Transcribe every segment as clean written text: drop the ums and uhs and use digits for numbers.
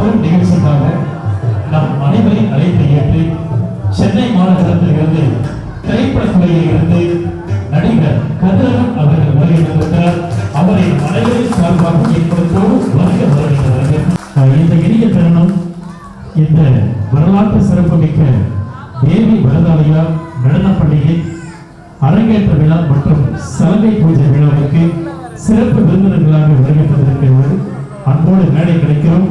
மாபெரும் நிகழ்ச்சிக்காக நம் அனைவரின் அழைப்பை ஏற்று சென்னை மாநகரத்தில் இருந்து திரைப்படத்துறையில் இருந்து நடிகர் கதிரவன் அவர்கள் வருகிறார். அவரை அனைவரின் சார்பாக ஏற்படுத்தோடு வருகிறார்கள். இந்த இனிய தருணம் இந்த வரலாற்று சிறப்புமிக்க தேவி வரதாலயா நடனப்பள்ளியில் அரங்கேற்ற விழா மற்றும் சலங்கை பூஜை விழாவுக்கு சிறப்பு விருந்தினர்களாக வருகின்றிருக்கிறது. அன்போடு மேடை கிடைக்கிறோம்.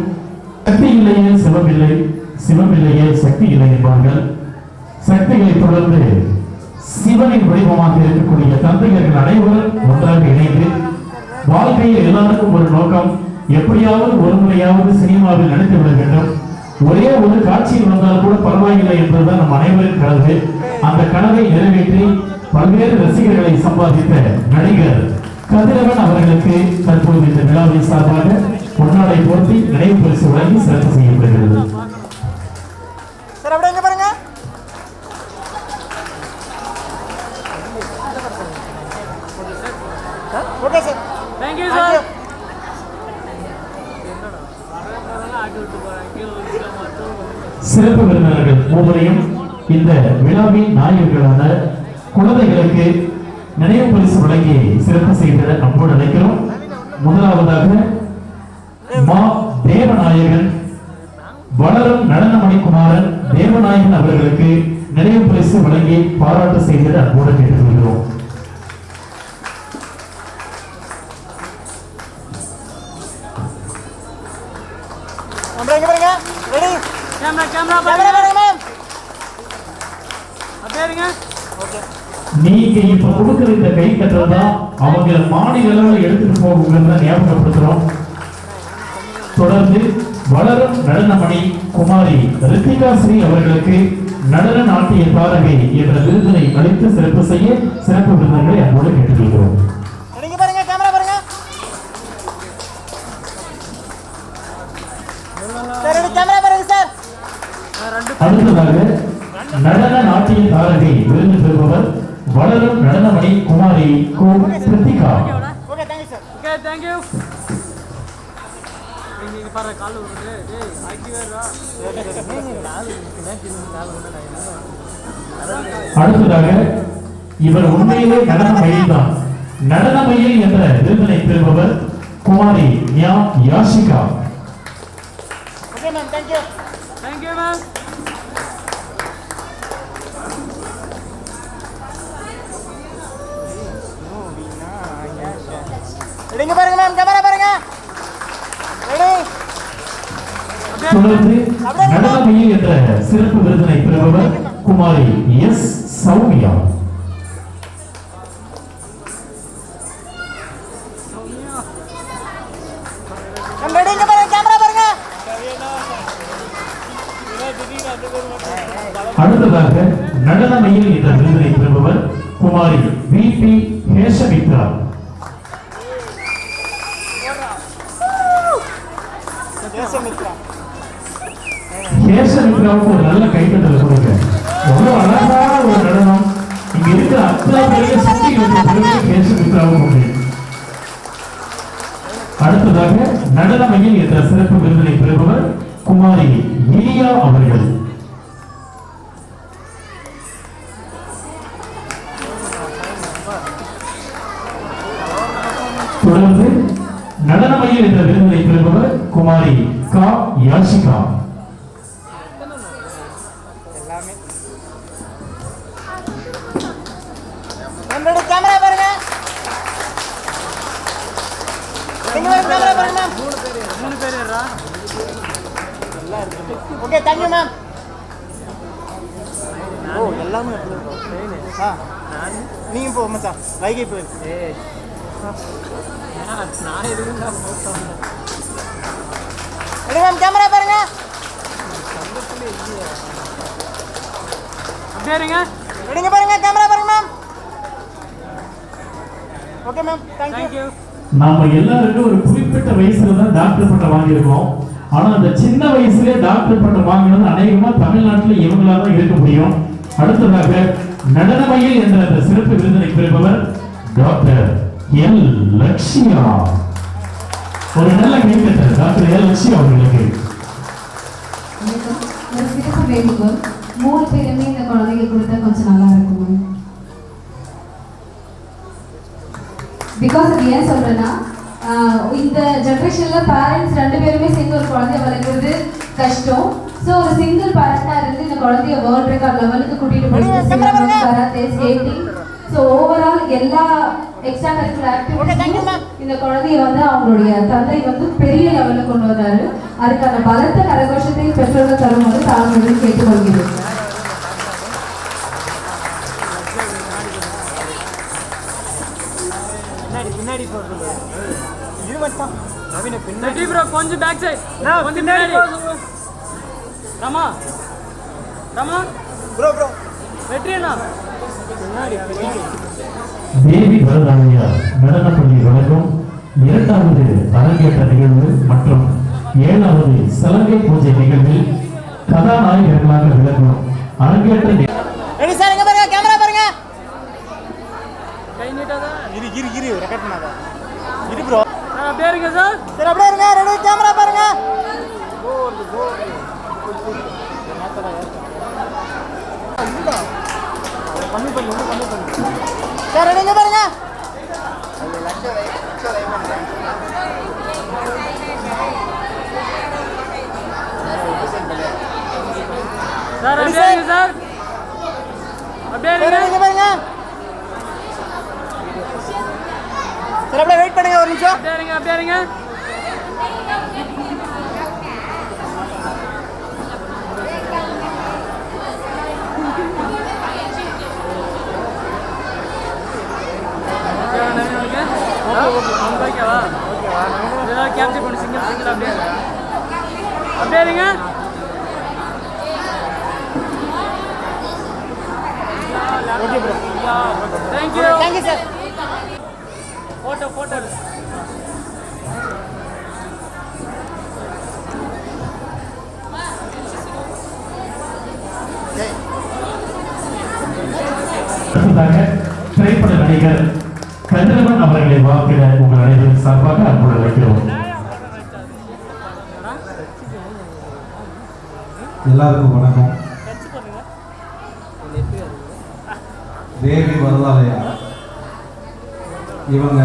சக்தி இல்லையே சிவமில்லை, சிவமில்லையே சக்தி இல்லை என்பார்கள். சக்திகளை தொடர்ந்து சிவனின் வடிவமாக இருக்கக்கூடிய தந்தையர்கள் அனைவரும் ஒன்றாக இணைந்து வாழ்க்கையில் எல்லாருக்கும் ஒரு நோக்கம், எப்படியாவது ஒரு முறையாவது சினிமாவில் நடித்து விட வேண்டும். ஒரே ஒரு காட்சியில் வந்தால் கூட பரவாயில்லை என்பதுதான் நம் அனைவரின் கனவு. அந்த கனவை நிறைவேற்றி பல்வேறு ரசிகர்களை சம்பாதித்த நடிகர் கதிரவன் அவர்களுக்கு தற்போது இந்த விழாவின் சார்பாக பொன்னாடை போர்த்தி நினைவு பரிசு வழங்கி சிறப்பு செய்யப்படுகிறது. சிறப்பு விருந்தினர்கள் மூவரையும் இந்த விழாவின் நாயகர்களான குழந்தைகளுக்கு நினைவு பரிசு வழங்கி சிறப்பு செய்த அன்போடு அழைக்கிறோம். முதலாவதாக மா தேவநாயகன் வளரும் நடனமணிக்குமாரன் தேவநாயகன் அவர்களுக்கு நினைவு பரிசு வழங்கி பாராட்டு செய்த அன்போடு கேட்டுக்கொள்கிறோம். நீங்க இப்ப கொடுக்கிற இந்த கை கட்டல் தான் அவங்க மாநில அளவில் எடுத்துட்டு போகுங்கிறத ஞாபகப்படுத்துறோம். தொடர்ந்து வளரும் நடனமணி குமாரி ரித்திகா ஸ்ரீ அவர்களுக்கு நடன நாட்டிய தாரகை என்ற விருதினை அளித்து சிறப்பு செய்ய சிறப்பு விருதுகளை அன்போடு கேட்டுக்கொள்கிறோம். அடுத்ததாக நடன நாட்டிய தாரகை விருது பெறுபவர் வளரும் நடனமணி குமாரி கு ரித்திகா. அடுத்ததாக இவர் உண்மையிலே நடன மயில் தான். நடன மயில் என்ற விருதினை பெறுபவர் குமாரி ஞா யாஷிகா. தொடர்ந்து நடனமயில் என்ற சிறப்பு விருதினை பெறுபவர் குமாரி எஸ் சௌமியா. அடுத்ததாக நடனமயில் என்ற விருதினை பெறுபவர் குமாரி வி பி ஹேஷமித்ரா. ஹேஷமித்ராவுக்கு ஒரு நல்ல கைத்தட்டல் கொடுங்க. எவ்வளவு அழகான ஒரு நடனம். இங்க இருக்கிற அத்தனை பேரையும் சுத்தி ஹேஷமித்ராவும் உண்டு. அடுத்ததாக நடனமயில் என்ற சிறப்பு விருதினை பெறுபவர் குமாரி இலியா அவர்கள். தொடர்ந்து நடனமயில் என்ற விருதினை பெறுபவர் குமாரி கா யாஷிகா. நீங்க போ மச்சான், வைகை போய் கேமரா பாருங்க. ரெடிங்க பாருங்க, கேமரா பாருங்க ma'am. Okay ma'am, thank you. நாம எல்லாருக்கும் ஒரு குறிப்பிட்ட வயசுல தான் டாக்டர் பட்டம் வாங்கியிருக்கோம். ஆனா அந்த சின்ன வயசுலயே டாக்டர் பட்டம் வாங்கினது அநேகமா தமிழ்நாட்டில் இவங்களா தான் இருக்க முடியும். அடுத்ததாக நடனமயில் என்ற அந்த சிறப்பு விருதினை பெறுபவர் டாக்டர் எல் லட்சியா. ஒரு நல்ல கைத்தட்டல் டாக்டர் எல் லட்சியா அவர்களுக்கு. ஒரு சிறப்பு வேண்டுகோள், 3 பேருமே இந்த குழந்தைங்க கொடுத்தா கொஞ்சம் நல்லா இருக்கும். பிகாஸ் அது ஏன் சொல்றேன்னா, இந்த ஜென்ரேஷன்ல பேரண்ட்ஸ் 2 பேருமே சேர்ந்து ஒரு குழந்தைய வளர்க்குறது கஷ்டம். ஸோ ஒரு சிங்கிள் பேரண்டா இருந்து இந்த குழந்தைய வேர்ல்ட் ரெக்கார்ட் லெவலுக்கு கூட்டிட்டு போய் கராத்தே, ஸ்கேட்டிங், ஸோ ஓவரால் எல்லா எக்ஸ்ட்ரா கரிக்குலர் ஆக்டிவிட்டிஸும் இந்த குழந்தைய வந்து அவங்களுடைய தந்தை வந்து பெரிய லெவலில் கொண்டு வந்தாரு. அதுக்கான பலத்த கரகோஷத்தை பெற்றோர்கள் தரும்போது தாழ்மையை கேட்டுக்கொள்கிறேன். பின்னாடி இது மட்டும் நவீன பின்னாடி ப்ரோ, கொஞ்சம் பேக் சைடு, கொஞ்சம் பின்னாடி. ராமா ராமா ப்ரோ வெற்றியண்ணா பின்னாடி தேவி வரதாமையா நடனப்பள்ளி வழங்கும் 2வது அரங்கேற்ற நிகழ்வு மற்றும் 7வது சலங்கை பூஜை நிகழ்வில் கதாநாயகர்களாக விளங்கும் அரங்கேற்ற ரெடி சார், எங்க பாருங்க, கேமரா பாருங்க. கை நீட்டாதா இரு ரெக்கார்ட் பண்ணாத. இரு ப்ரோ. அப்படியே இருங்க சார். சரி அப்படியே இருங்க. ரெடி, கேமரா பாருங்க. கம்மி பண்ணு. சார் ரெடி, எங்க பாருங்க. சார் அப்படியே இருங்க சார். அப்படியே சரி, இருங்க. எங்க பாருங்க. சரி அப்படியே வெயிட் பண்ணுங்க ஒரு நிமிஷம். அப்படியே இருங்க. ஓகேவா? இதெல்லாம் கேப்சர் பண்ணி சிங்கிள் அப்படியே இருங்க. Okay bro. Thank you sir. Photo திரைப்பட நடிகர் கதிரவன் அவர்களை வாழ்க்கிற உங்கள் அனைவரும் சார்பாக அன்புடன் அழைக்கிறோம். எல்லாருக்கும் வணக்கம். தேவி வரதாலயா இவங்க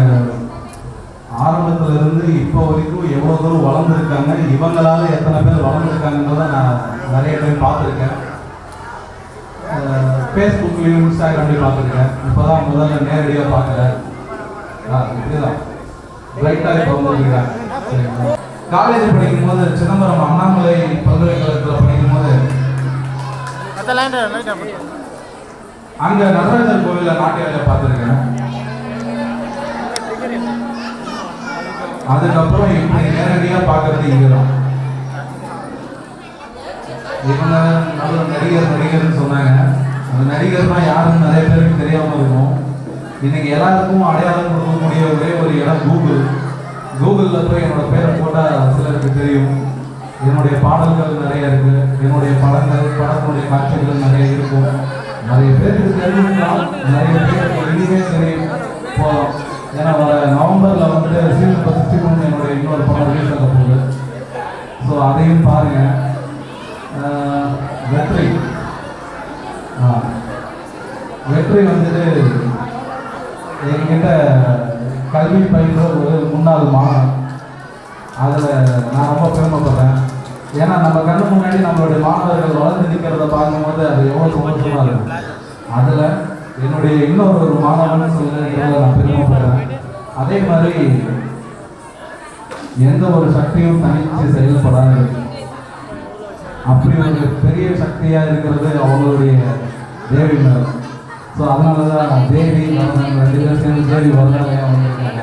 ஆரம்பத்துல இருந்து இப்போ வரைக்கும் எவ்வளவு தூரம் வளர்ந்துருக்காங்க, இவங்களால எத்தனை பேர் வளர்ந்துருக்காங்கன்றத நான் நிறைய டைம் பார்த்துருக்கேன். ஃபேஸ்புக்லேயும் இன்ஸ்டாகிராம்லேயும் பார்த்துருக்கேன். இப்போதான் முதல்ல நேரடியாக பார்க்குறேன். இப்படிதான் பிரைட்டாக இப்போ வந்துருக்காங்க. சரிங்களா? காலேஜ் படிக்கும் போது சிதம்பரம் அண்ணாமலை பல்கலைக்கழகத்தில் படிக்கும் போது அங்க நடராஜர் கோவில்ல நாட்டியால பார்த்துருக்கேன். அதுக்கப்புறம் இப்படி நேரடியாக பார்க்கறது இங்கதான். இவங்க நல்ல நடிகர்னு சொன்னாங்க. அந்த நடிகர்னா யாருன்னு நிறைய பேருக்கு தெரியாம இருக்கும். இன்னைக்கு எல்லாருக்கும் அடையாளம் கொடுக்கக்கூடிய ஒரே ஒரு இடம் கூகுளில் போய் என்னோட பேரை போட்டால் சிலருக்கு தெரியும். என்னுடைய பாடல்கள் நிறைய இருக்கு, என்னுடைய படத்தினுடைய காட்சிகள் நிறைய இருக்கும். நிறைய பேருக்கு தெரிஞ்சுக்கலாம், நிறைய பேருக்கு இனிமே தெரியும் போகலாம். ஏன்னா வர நவம்பரில் வந்து சீசன் 63 என்னுடைய இன்னொரு படம் ரிலீஸ் ஆக போகுது. ஸோ அதையும் பாருங்க. வெற்றி வந்துட்டு என்கிட்ட கல்வி பயின்ற ஒரு முன்னாள் மாணவன். அதில் நான் ரொம்ப பெருமைப்படுறேன். ஏன்னா நம்ம கண்ணு முன்னாடி நம்மளுடைய மாணவர்கள் வளர்ந்து நிற்கிறத பார்க்கும்போது அது எவ்வளோ சந்தோஷமாக இருக்கும். அதில் என்னுடைய இன்னொரு மாணவன் சொல்லுறதுல நான் பெருமைப்படுறேன். அதே மாதிரி எந்த ஒரு சக்தியும் தனித்து செயல்படாது. அப்படி ஒரு பெரிய சக்தியாக இருக்கிறது அவங்களுடைய தேவி மேல். ஸோ அதனால தான் தேவி 2 பேர் சேர்ந்து தேவி வரதாலையா வந்திருக்காங்க.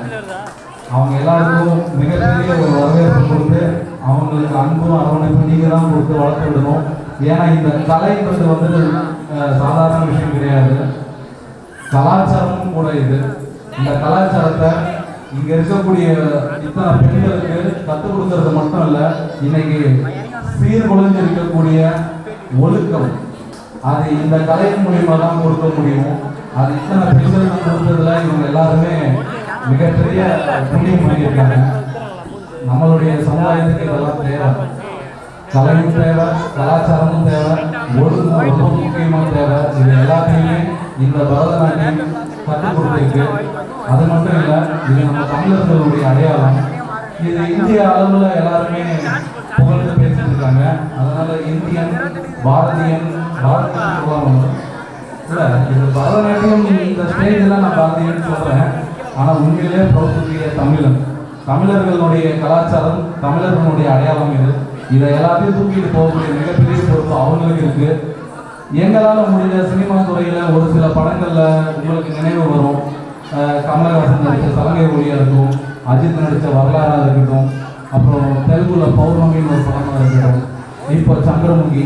அவங்க எல்லாருக்கும் மிகப்பெரிய ஒரு வரவேற்பு கொடுத்து அவங்களுக்கு அன்பும் அரவணைப்பும் நீங்கள் தான் கொடுத்து வளர்த்து விடணும். ஏன்னா இந்த கலைன்றது வந்து சாதாரண விஷயம் கிடையாது, கலாச்சாரமும் கூட. இந்த கலாச்சாரத்தை இங்கே இருக்கக்கூடிய இத்தனை பெண்களுக்கு கற்றுக் கொடுக்கறது மட்டும் இல்லை, இன்னைக்கு சீர்குலைந்து இருக்கக்கூடிய ஒழுக்கம் அது இந்த கலையின் மூலியமாக தான் கொடுக்க முடியும். அது இத்தனை பெண்களுக்கு கொடுத்ததுல இவங்க எல்லாருமே மிகப்பெரிய புண்ணியம் பண்ணியிருக்காங்க. நம்மளுடைய சமுதாயத்துக்கு இதெல்லாம் தேவை. கலையும் தேவை, கலாச்சாரமும் தேவை, ஒழுங்கும் ரொம்ப முக்கியமான தேவை. இது எல்லாத்தையுமே இந்த பரதநாட்டியம் கற்றுக் கொடுத்துருக்கு. அது மட்டும் இல்லை, இது நம்ம தமிழர்களுடைய அடையாளம். இது இந்திய அளவில் எல்லாருமே புகழ்ந்து பேசிட்டு இருக்காங்க. அதனால இந்தியன், பாரதியன் சொல்லலாம் இல்லை. இது பரதநாட்டியம் இந்த ஸ்டேஜில் நான் பாரதியன்னு சொல்கிறேன். ஆனால் உண்மையிலே பிரபுத்திய தமிழன், தமிழர்களுடைய கலாச்சாரம், தமிழர்களுடைய அடையாளம் இது. இதை எல்லாத்தையும் தூக்கிட்டு போகக்கூடிய மிகப்பெரிய பொறுப்பு அவங்களுக்கு இருக்கு. எங்களால் முடிஞ்ச சினிமா துறையில் ஒரு சில படங்களில் உங்களுக்கு நினைவு வரும். கமலஹாசன் நடித்த சலங்கை ஒளியாக இருக்கும், அஜித் நடித்த வரலாறாக இருக்கட்டும், அப்புறம் தெலுங்குல பௌர்ணமின்னு ஒரு படமாக இருக்கட்டும், இப்போ சந்திரமுகி.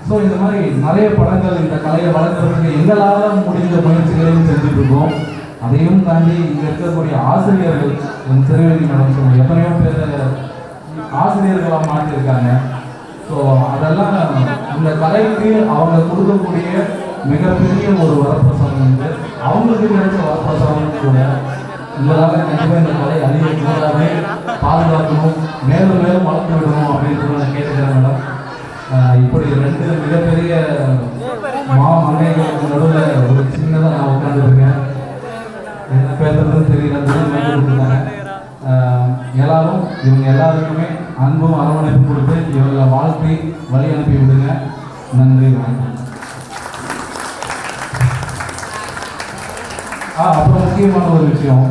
ஸோ இந்த மாதிரி நிறைய படங்கள் இந்த கலையை வளர்க்குறதுக்கு எங்களால் முடிஞ்ச முயற்சிகளையும் செஞ்சுட்டு இருக்கோம். அதையும் தாண்டி இங்கே இருக்கக்கூடிய ஆசிரியர்கள், திருவேணி மேடம் சொல்லுவோம், எத்தனையோ பேர் ஆசிரியர்களாக மாற்றிருக்காங்க. ஸோ அதெல்லாம் இந்த கலைக்கு அவங்க கொடுக்கக்கூடிய மிகப்பெரிய ஒரு வரப்பிரசாதம் வந்து அவங்களுக்கு கிடைச்ச வரப்பிரசாதம் கூட. இதனால கண்டிப்பாக இந்த கலை அழியக்கூடாது, பாதுகாக்கணும், மேலும் மேலும் வளர்த்து விடணும் அப்படின்னு நான் கேட்டுக்கிறேன் மேடம். இப்படி ரெண்டு மிகப்பெரிய மன்னைகளுக்கு நடுவில் ஒரு சின்னதாக நான் உட்காந்துருக்கேன். என்ன பேசுறதுன்னு தெரியல. எல்லாரும் இவங்க எல்லாருக்குமே அன்பும் அரவணைப்பும் கொடுத்து இவங்களை வாழ்த்தி வழி அனுப்பி விடுங்க. நன்றி, வணக்கம். அப்புறம் முக்கியமான ஒரு விஷயம்,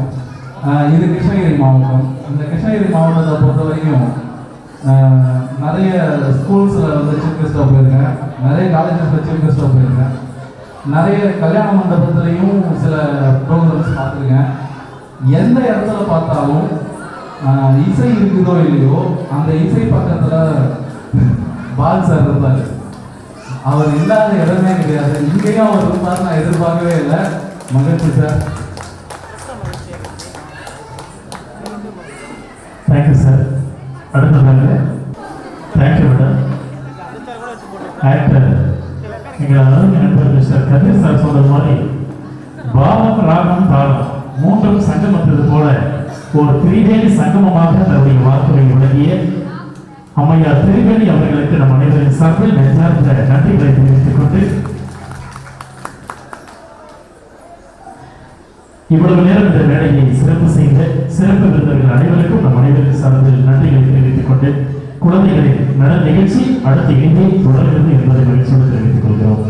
இது கிருஷ்ணகிரி மாவட்டம். இந்த கிருஷ்ணகிரி மாவட்டத்தை பொறுத்த வரைக்கும் நிறைய ஸ்கூல்ஸில் வந்து சீஃப் கெஸ்ட்டாக போயிருக்கேன், நிறைய காலேஜஸில் சீஃப் கெஸ்ட்டாக போயிருக்கேன், நிறைய கல்யாண மண்டபத்துலேயும் சில ப்ரோக்ராம்ஸ் பார்த்துருக்கேன். எந்த இடத்துல பார்த்தாலும் இசை இருக்குதோ இல்லையோ, அந்த இசை பக்கத்தில் பால் சார் இருந்தார். அவர் இல்லாத இடமே கிடையாது. இங்கேயும் அவர் இருந்தார், நான் எதிர்பார்க்கவே இல்லை. மகிழ்ச்சி சார். Thank you sir. அடுத்ததாக தேங்க்யூ மேடம். ஆக்டர் எங்கள் அருமை நண்பர் மிஸ்டர் கதிர் சார் சொன்னது மாதிரி பாவம், ராகம், தாளம் மூன்றும் சங்கமத்தது போல ஒரு திரிவேணி சங்கமமாக தன்னுடைய வாக்குகளை வழங்கிய அம்மையார் திரிவேணி அவர்களுக்கு நம் அனைவரின் சார்பில் நெஞ்சார்ந்த நன்றிகளை தெரிவித்துக் கொண்டு, இவ்வளவு நேரம் இந்த வேலையை சிறப்பு செய்த சிறப்பு விருந்தர்கள் அனைவருக்கும் நம் அனைவரின் சார்பில் நன்றிகளை தெரிவித்துக் கொண்டு, குழந்தைகளின் நல நிகழ்ச்சி அடுத்த இங்கே தொடர்கிறது என்பதை மகிழ்ச்சியோடு தெரிவித்துக் கொள்கிறோம்.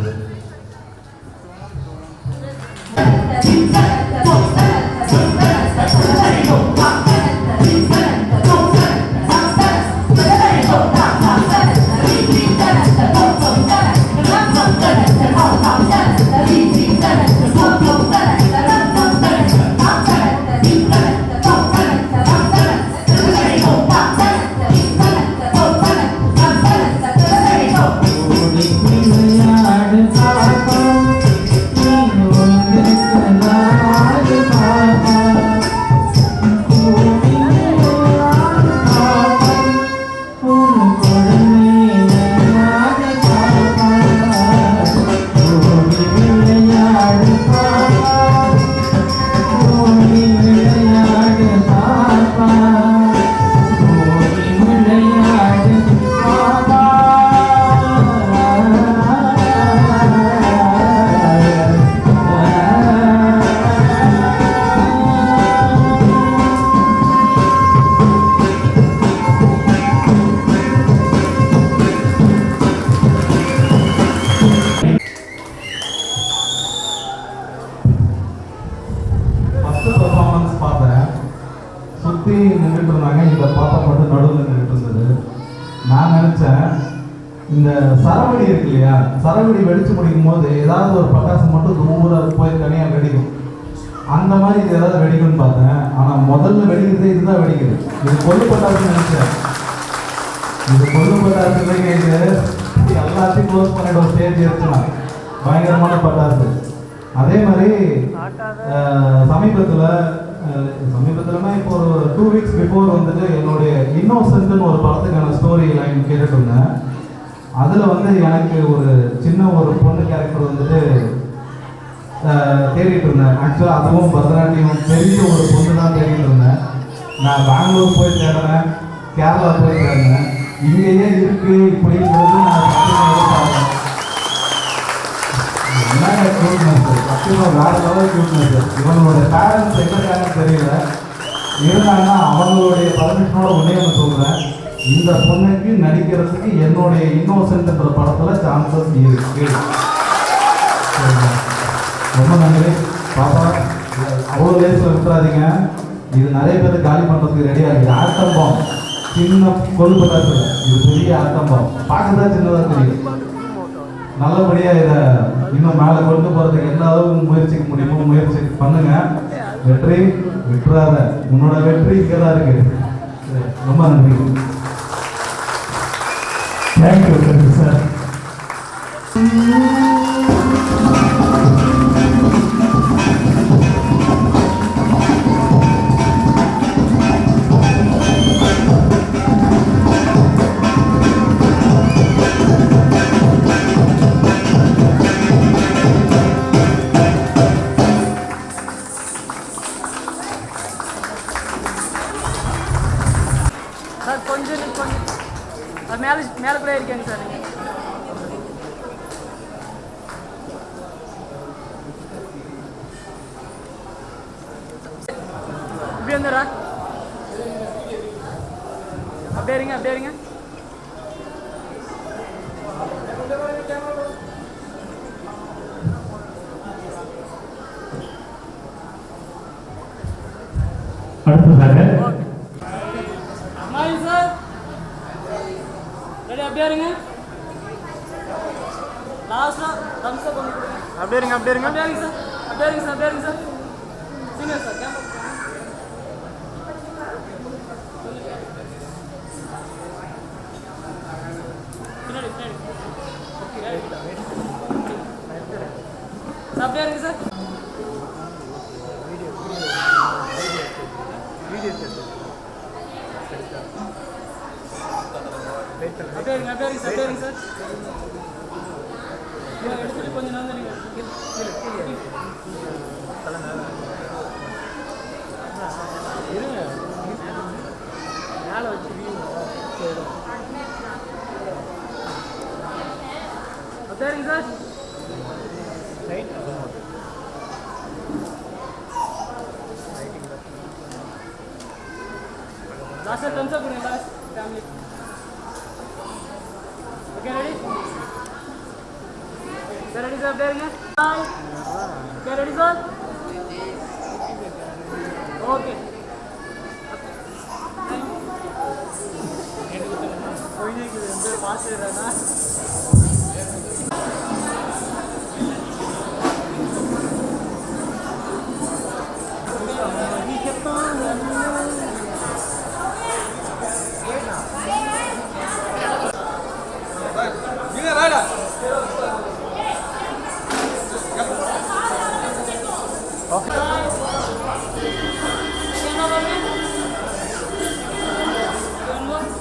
சுற்றி நின்றுட்டு இருந்தாங்க. இந்த பாப்பா மட்டும் நடுவில் நின்றுட்டு இருந்தது. நான் நினச்சேன், இந்த சரவெடி இருக்கு இல்லையா, சரவெடி வெடிச்சு முடிக்கும் போது ஏதாவது ஒரு பட்டாசு மட்டும் தூரம் போய் தனியாக வெடிக்கும். அந்த மாதிரி இது ஏதாவது வெடிக்கும்னு பார்த்தேன். ஆனால் முதல்ல வெடிக்கிறது இதுதான் வெடிக்குது. இது கொல்லு பட்டாசுன்னு நினச்சேன். இது கொல்லு பட்டாசு இது எல்லாத்தையும் க்ளோஸ் பண்ணிட்டு ஒரு ஸ்டேஜ் எடுத்துனா பயங்கரமான பட்டாசு. அதே மாதிரி சமீபத்தில்னா இப்போ ஒரு 2 வீக்ஸ் பிஃபோர் வந்துட்டு என்னுடைய இன்னோசென்ட்னு ஒரு படத்துக்கான ஸ்டோரி லைன் கேட்டுட்டு இருந்தேன். அதில் வந்து எனக்கு ஒரு சின்ன ஒரு பொண்ணு கேரக்டர் வந்துட்டு தேடிட்டு இருந்தேன். ஆக்சுவலாக அதுவும் பரதநாட்டியம் தெரிஞ்ச ஒரு பொண்ணு தான் தேடிட்டு இருந்தேன். நான் பெங்களூர் போய் தேடினேன், கேரளா போய் தேடினேன். இங்கேயே இருக்கு இப்படிங்கிறது நான் எதிர்பார்க்கிறேன். என்னங்க கியூட்னஸ், சத்தியமா வேற லெவல் கியூட்னஸ். இவங்களோட பேரண்ட்ஸ் எங்க இருக்காங்கன்னு தெரியல, இருந்தாங்கன்னா அவங்களுடைய பர்மிஷனோட ஒன்னே ஒன்று சொல்றேன், இந்த பொண்ணுக்கு நடிக்கிறதுக்கு என்னுடைய இன்னோசென்ட்ன்ற படத்துல சான்சஸ் இருக்கு. ரொம்ப நன்றி பாப்பா, அவ்வளோ லேஸில் விட்டுறாதீங்க. இது நிறைய பேர் காலி பண்ணுறதுக்கு ரெடியாக இருக்குது. ஆட்டம்பம் சின்ன கொல்பட்டாசு, இது பெரிய ஆட்டம்பம், பார்க்கதான் சின்னதாக தெரியும். நல்லபடியாக இதை இன்னும் மேலே கொண்டு போகிறதுக்கு எந்த அளவுக்கு முயற்சிக்க முடியுமோ முயற்சி பண்ணுங்க. வெற்றி விட்டுறாத, உன்னோட வெற்றி இங்கே தான் இருக்கு. ரொம்ப நன்றி. Thank you sir. சார் கொஞ்சம் அது மேலே கூட இருக்கேங்க சார். நீங்கள் இப்படி வந்துடுறா, அப்படியே இருங்க அப்படியே இருங்க. அடுத்ததாக மாறி சார் ரெடி, அப்படியே இருங்க. லாஸ்ட்டாக தம்ஸ் அப் பண்ணி கொடுங்க. அப்படியே இருங்க அப்படியே இருங்க. அப்படியே இருங்க சார், அப்படியே இருங்க சார், அப்படியே இருங்க சார். சீனியர் சார் கேமரா பின்னாடி பின்னாடி. சார் அப்படியே இருங்க சார். அப்படியே இருங்க அப்படியே இருங்க சார், அப்படியே இருங்க சார். எடுத்துட்டு கொஞ்சம் நேரம் நீங்கள் மேலே வச்சு அப்படியே இருங்க சார். லாஸ்ட் டம்ஸ் அப் கொடுங்க last family. Okay ready sir, ready sir, அப்படியே இருங்க. Okay ready sir, okay. Pass ஆயிடுறா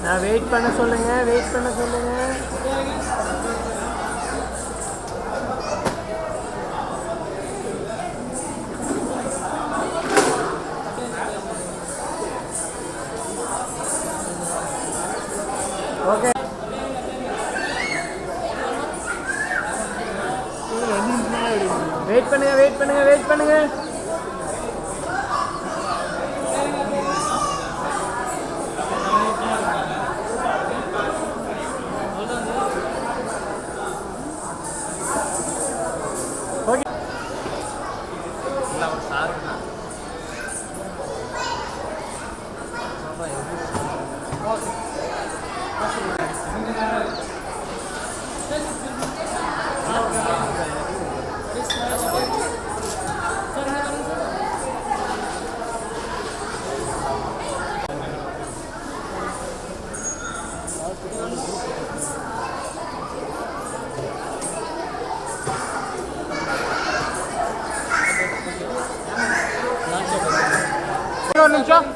நான் வெயிட் பண்ண சொல்லுங்க, வெயிட் பண்ண சொல்லுங்க. ஓகே வெயிட் பண்ணுங்க, வெயிட் பண்ணுங்க, வெயிட் பண்ணுங்க. ஒரு நிமிஷம்.